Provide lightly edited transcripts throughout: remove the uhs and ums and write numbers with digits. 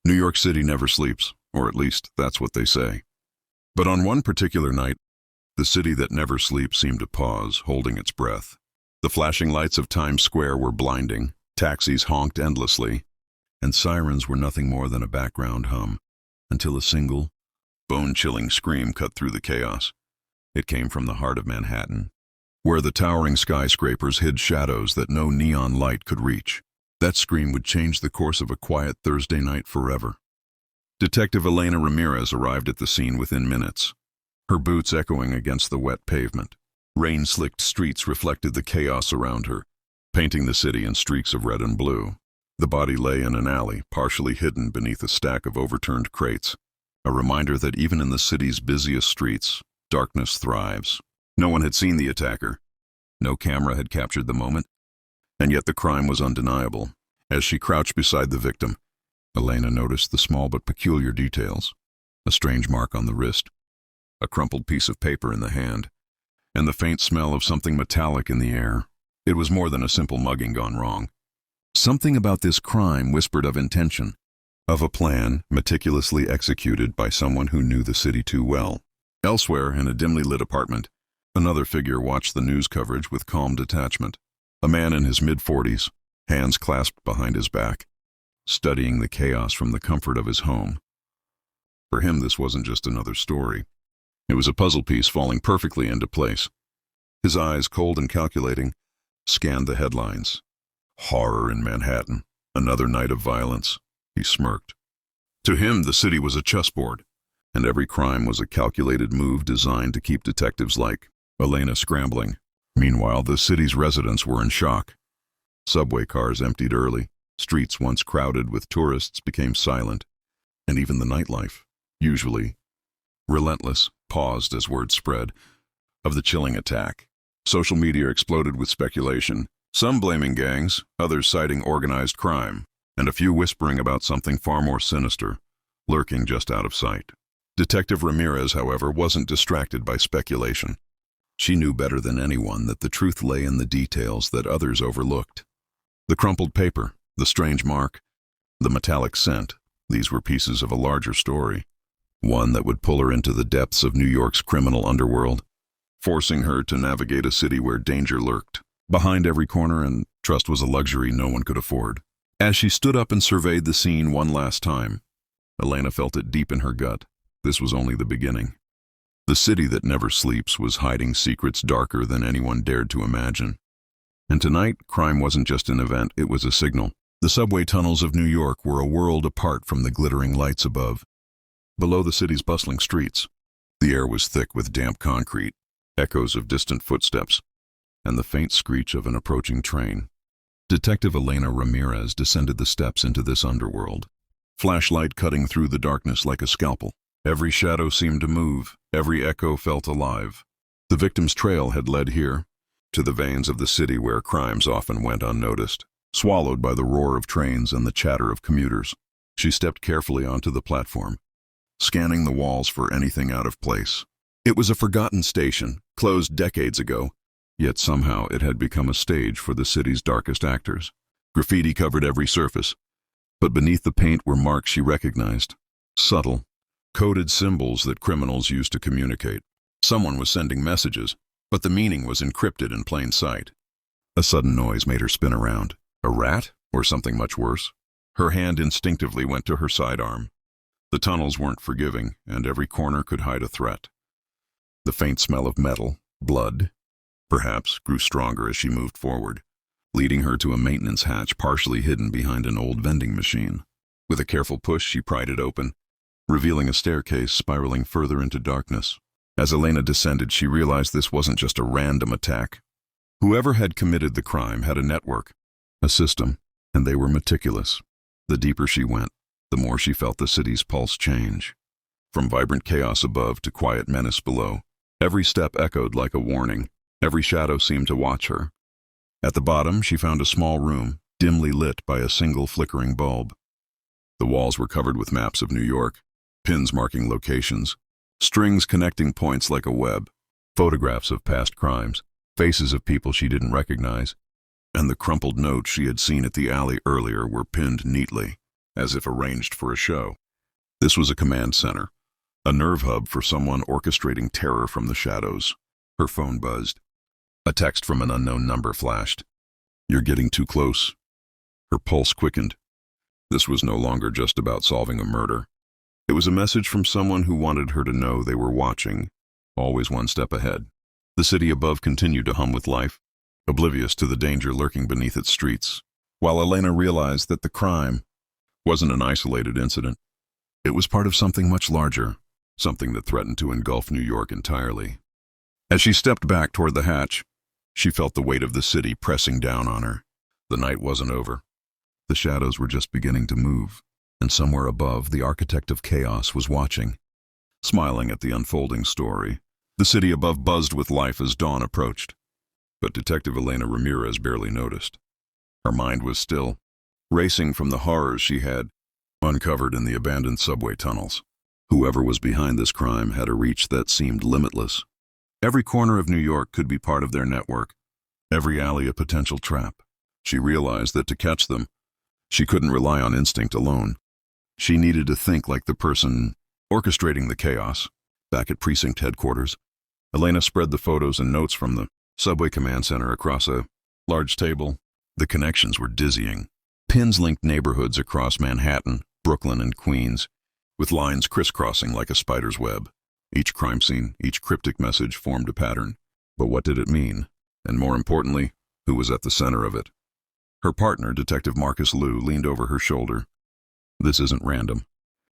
New York City never sleeps, or at least that's what they say. But on one particular night, the city that never sleeps seemed to pause, holding its breath. The flashing lights of Times Square were blinding, taxis honked endlessly, and sirens were nothing more than a background hum, until a single, bone-chilling scream cut through the chaos. It came from the heart of Manhattan, where the towering skyscrapers hid shadows that no neon light could reach. That scream would change the course of a quiet Thursday night forever. Detective Elena Ramirez arrived at the scene within minutes, her boots echoing against the wet pavement. Rain-slicked streets reflected the chaos around her, painting the city in streaks of red and blue. The body lay in an alley, partially hidden beneath a stack of overturned crates, a reminder that even in the city's busiest streets, darkness thrives. No one had seen the attacker. No camera had captured the moment, and yet the crime was undeniable. As she crouched beside the victim, Elena noticed the small but peculiar details: a strange mark on the wrist, a crumpled piece of paper in the hand, and the faint smell of something metallic in the air. It was more than a simple mugging gone wrong. Something about this crime whispered of intention, of a plan meticulously executed by someone who knew the city too well. Elsewhere, in a dimly lit apartment, another figure watched the news coverage with calm detachment. A man in his mid-40s, hands clasped behind his back, studying the chaos from the comfort of his home. For him, this wasn't just another story. It was a puzzle piece falling perfectly into place. His eyes, cold and calculating, scanned the headlines. Horror in Manhattan, another night of violence. He smirked. To him, the city was a chessboard, and every crime was a calculated move designed to keep detectives like Elena scrambling. Meanwhile, the city's residents were in shock. Subway cars emptied early, streets once crowded with tourists became silent, and even the nightlife, usually relentless, paused as word spread of the chilling attack. Social media exploded with speculation, some blaming gangs, others citing organized crime, and a few whispering about something far more sinister, lurking just out of sight. Detective Ramirez, however, wasn't distracted by speculation. She knew better than anyone that the truth lay in the details that others overlooked. The crumpled paper, the strange mark, the metallic scent, these were pieces of a larger story, one that would pull her into the depths of New York's criminal underworld, forcing her to navigate a city where danger lurked behind every corner, and trust was a luxury no one could afford. As she stood up and surveyed the scene one last time, Elena felt it deep in her gut. This was only the beginning. The city that never sleeps was hiding secrets darker than anyone dared to imagine. And tonight, crime wasn't just an event, it was a signal. The subway tunnels of New York were a world apart from the glittering lights above. Below the city's bustling streets, the air was thick with damp concrete, echoes of distant footsteps, and the faint screech of an approaching train. Detective Elena Ramirez descended the steps into this underworld, flashlight cutting through the darkness like a scalpel. Every shadow seemed to move, every echo felt alive. The victim's trail had led here, to the veins of the city where crimes often went unnoticed, swallowed by the roar of trains and the chatter of commuters. She stepped carefully onto the platform, scanning the walls for anything out of place. It was a forgotten station, closed decades ago, yet somehow it had become a stage for the city's darkest actors. Graffiti covered every surface, but beneath the paint were marks she recognized, subtle, coded symbols that criminals used to communicate. Someone was sending messages, but the meaning was encrypted in plain sight. A sudden noise made her spin around. A rat, or something much worse? Her hand instinctively went to her sidearm. The tunnels weren't forgiving, and every corner could hide a threat. The faint smell of metal, blood, perhaps, grew stronger as she moved forward, leading her to a maintenance hatch partially hidden behind an old vending machine. With a careful push, she pried it open, revealing a staircase spiraling further into darkness. As Elena descended, she realized this wasn't just a random attack. Whoever had committed the crime had a network, a system, and they were meticulous. The deeper she went, the more she felt the city's pulse change. From vibrant chaos above to quiet menace below, every step echoed like a warning. Every shadow seemed to watch her. At the bottom, she found a small room, dimly lit by a single flickering bulb. The walls were covered with maps of New York, pins marking locations, strings connecting points like a web, photographs of past crimes, faces of people she didn't recognize, and the crumpled notes she had seen at the alley earlier were pinned neatly. as if arranged for a show. This was a command center, a nerve hub for someone orchestrating terror from the shadows. Her phone buzzed. A text from an unknown number flashed. "You're getting too close." Her pulse quickened. This was no longer just about solving a murder. It was a message from someone who wanted her to know they were watching, always one step ahead. The city above continued to hum with life, oblivious to the danger lurking beneath its streets, while Elena realized that the crime wasn't an isolated incident. It was part of something much larger, something that threatened to engulf New York entirely. As she stepped back toward the hatch, she felt the weight of the city pressing down on her. The night wasn't over. The shadows were just beginning to move, and somewhere above, the architect of chaos was watching, smiling at the unfolding story. The city above buzzed with life as dawn approached. But Detective Elena Ramirez barely noticed. Her mind was still, racing from the horrors she had uncovered in the abandoned subway tunnels. Whoever was behind this crime had a reach that seemed limitless. Every corner of New York could be part of their network, every alley a potential trap. She realized that to catch them, she couldn't rely on instinct alone. She needed to think like the person orchestrating the chaos. Back at precinct headquarters, Elena spread the photos and notes from the subway command center across a large table. The connections were dizzying. Pins linked neighborhoods across Manhattan, Brooklyn, and Queens, with lines crisscrossing like a spider's web. Each crime scene, each cryptic message formed a pattern. But what did it mean? And more importantly, who was at the center of it? Her partner, Detective Marcus Liu, leaned over her shoulder. "This isn't random.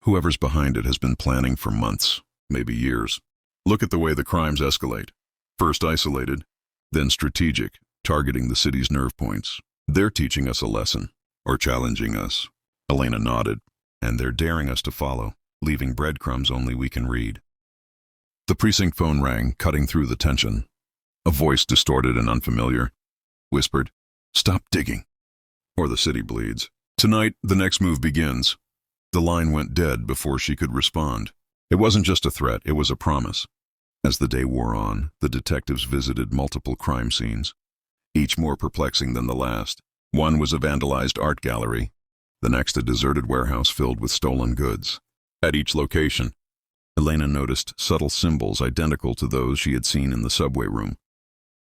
Whoever's behind it has been planning for months, maybe years. Look at the way the crimes escalate. First isolated, then strategic, targeting the city's nerve points. They're teaching us a lesson, or challenging us." Elena nodded. "And they're daring us to follow, leaving breadcrumbs only we can read." The precinct phone rang, cutting through the tension. A voice, distorted and unfamiliar, whispered, "Stop digging, or the city bleeds. Tonight, the next move begins." The line went dead before she could respond. It wasn't just a threat, it was a promise. As the day wore on, the detectives visited multiple crime scenes, each more perplexing than the last. One was a vandalized art gallery, the next a deserted warehouse filled with stolen goods. At each location, Elena noticed subtle symbols identical to those she had seen in the subway room.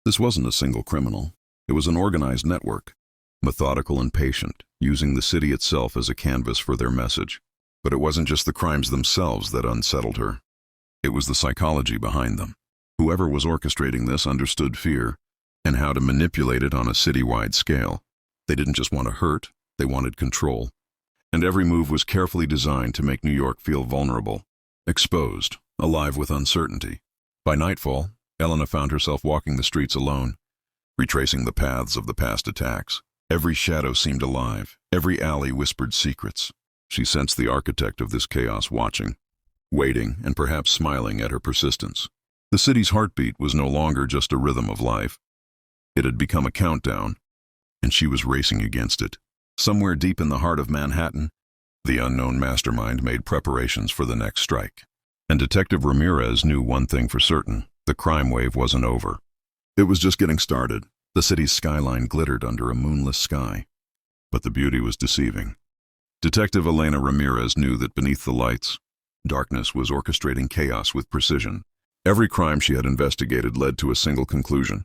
This wasn't a single criminal. It was an organized network, methodical and patient, using the city itself as a canvas for their message. But it wasn't just the crimes themselves that unsettled her. It was the psychology behind them. Whoever was orchestrating this understood fear and how to manipulate it on a citywide scale. They didn't just want to hurt, they wanted control. And every move was carefully designed to make New York feel vulnerable, exposed, alive with uncertainty. By nightfall, Elena found herself walking the streets alone, retracing the paths of the past attacks. Every shadow seemed alive, every alley whispered secrets. She sensed the architect of this chaos watching, waiting, and perhaps smiling at her persistence. The city's heartbeat was no longer just a rhythm of life. It had become a countdown, and she was racing against it. Somewhere deep in the heart of Manhattan, the unknown mastermind made preparations for the next strike. And Detective Ramirez knew one thing for certain: the crime wave wasn't over. It was just getting started. The city's skyline glittered under a moonless sky, but the beauty was deceiving. Detective Elena Ramirez knew that beneath the lights, darkness was orchestrating chaos with precision. Every crime she had investigated led to a single conclusion: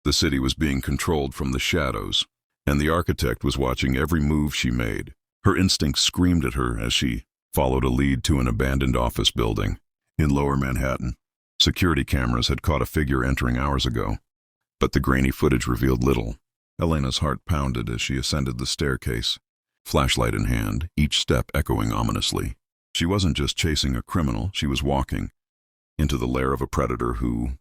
the city was being controlled from the shadows, and the architect was watching every move she made. Her instincts screamed at her as she followed a lead to an abandoned office building in Lower Manhattan. Security cameras had caught a figure entering hours ago, but the grainy footage revealed little. Elena's heart pounded as she ascended the staircase, flashlight in hand, each step echoing ominously. She wasn't just chasing a criminal, she was walking into the lair of a predator who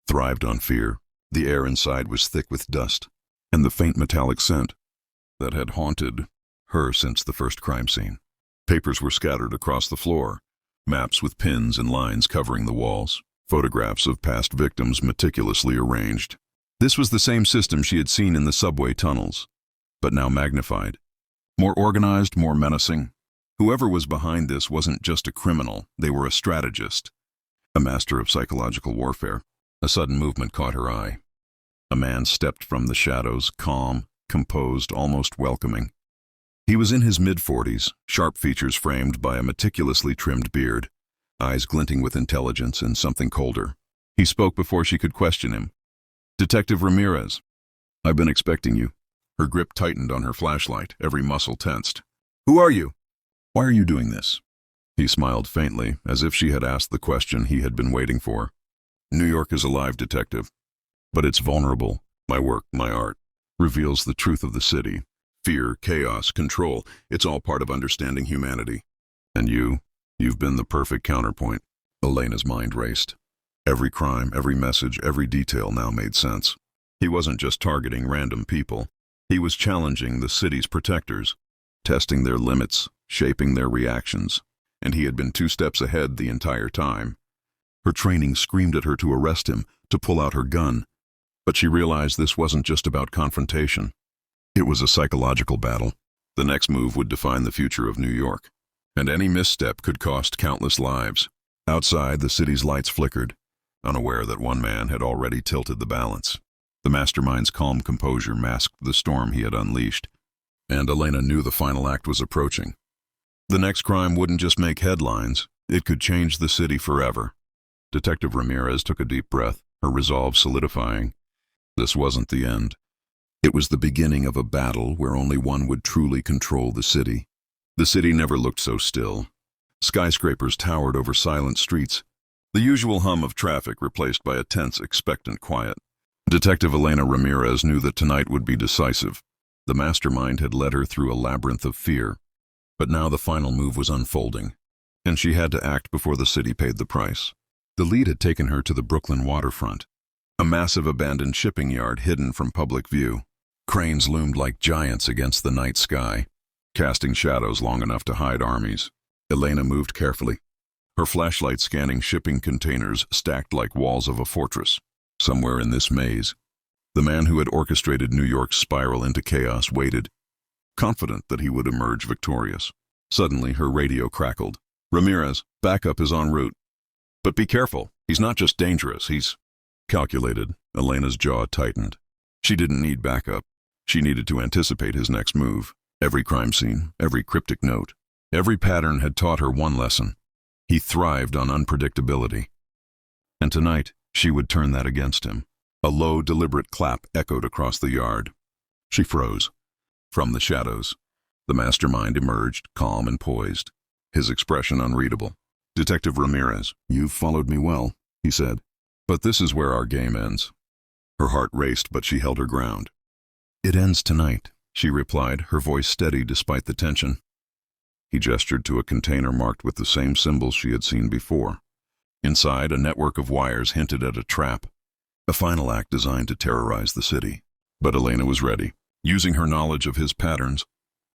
thrived on fear. The air inside was thick with dust and the faint metallic scent that had haunted her since the first crime scene. Papers were scattered across the floor, maps with pins and lines covering the walls, photographs of past victims meticulously arranged. This was the same system she had seen in the subway tunnels, but now magnified. More organized, more menacing. Whoever was behind this wasn't just a criminal, they were a strategist, a master of psychological warfare. A sudden movement caught her eye. A man stepped from the shadows, calm, composed, almost welcoming. He was in his mid-40s, sharp features framed by a meticulously trimmed beard, eyes glinting with intelligence and something colder. He spoke before she could question him. "Detective Ramirez, I've been expecting you." Her grip tightened on her flashlight, every muscle tensed. "Who are you? Why are you doing this?" He smiled faintly, as if she had asked the question he had been waiting for. "New York is alive, detective. But it's vulnerable. My work, my art, reveals the truth of the city. Fear, chaos, control, it's all part of understanding humanity. And you've been the perfect counterpoint." Elena's mind raced. Every crime, every message, every detail now made sense. He wasn't just targeting random people. He was challenging the city's protectors, testing their limits, shaping their reactions. And he had been 2 steps ahead the entire time. Her training screamed at her to arrest him, to pull out her gun. But she realized this wasn't just about confrontation. It was a psychological battle. The next move would define the future of New York. And any misstep could cost countless lives. Outside, the city's lights flickered, unaware that one man had already tilted the balance. The mastermind's calm composure masked the storm he had unleashed. And Elena knew the final act was approaching. The next crime wouldn't just make headlines, it could change the city forever. Detective Ramirez took a deep breath, her resolve solidifying. This wasn't the end. It was the beginning of a battle where only one would truly control the city. The city never looked so still. Skyscrapers towered over silent streets, the usual hum of traffic replaced by a tense, expectant quiet. Detective Elena Ramirez knew that tonight would be decisive. The mastermind had led her through a labyrinth of fear. But now the final move was unfolding, and she had to act before the city paid the price. The lead had taken her to the Brooklyn waterfront, a massive abandoned shipping yard hidden from public view. Cranes loomed like giants against the night sky, casting shadows long enough to hide armies. Elena moved carefully, her flashlight scanning shipping containers stacked like walls of a fortress. Somewhere in this maze, the man who had orchestrated New York's spiral into chaos waited, confident that he would emerge victorious. Suddenly, her radio crackled. "Ramirez, backup is en route. But be careful, he's not just dangerous, he's..." Calculated, Elena's jaw tightened. She didn't need backup. She needed to anticipate his next move. Every crime scene, every cryptic note, every pattern had taught her one lesson. He thrived on unpredictability. And tonight, she would turn that against him. A low, deliberate clap echoed across the yard. She froze. From the shadows, the mastermind emerged, calm and poised, his expression unreadable. "Detective Ramirez, you've followed me well," he said. "But this is where our game ends." Her heart raced, but she held her ground. "It ends tonight," she replied, her voice steady despite the tension. He gestured to a container marked with the same symbols she had seen before. Inside, a network of wires hinted at a trap, a final act designed to terrorize the city. But Elena was ready. Using her knowledge of his patterns,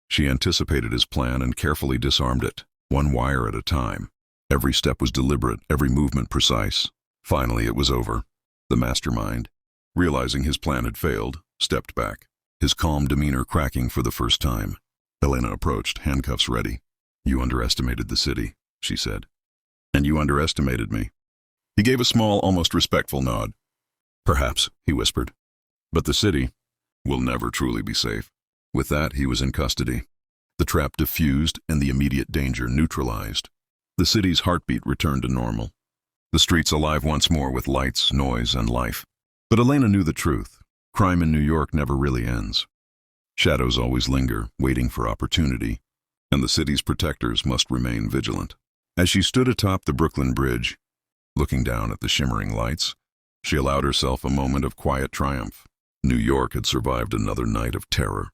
she anticipated his plan and carefully disarmed it, one wire at a time. Every step was deliberate, every movement precise. Finally, it was over. The mastermind, realizing his plan had failed, stepped back, his calm demeanor cracking for the first time. Elena approached, handcuffs ready. "You underestimated the city," she said. "And you underestimated me." He gave a small, almost respectful nod. "Perhaps," he whispered. "But the city will never truly be safe." With that, he was in custody. The trap diffused and the immediate danger neutralized. The city's heartbeat returned to normal. The streets alive once more with lights, noise, and life. But Elena knew the truth. Crime in New York never really ends. Shadows always linger, waiting for opportunity, and the city's protectors must remain vigilant. As she stood atop the Brooklyn Bridge, looking down at the shimmering lights, she allowed herself a moment of quiet triumph. New York had survived another night of terror.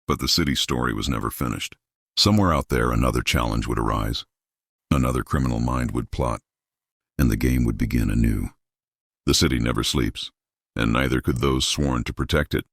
But the city's story was never finished. Somewhere out there, another challenge would arise. Another criminal mind would plot, and the game would begin anew. The city never sleeps, and neither could those sworn to protect it.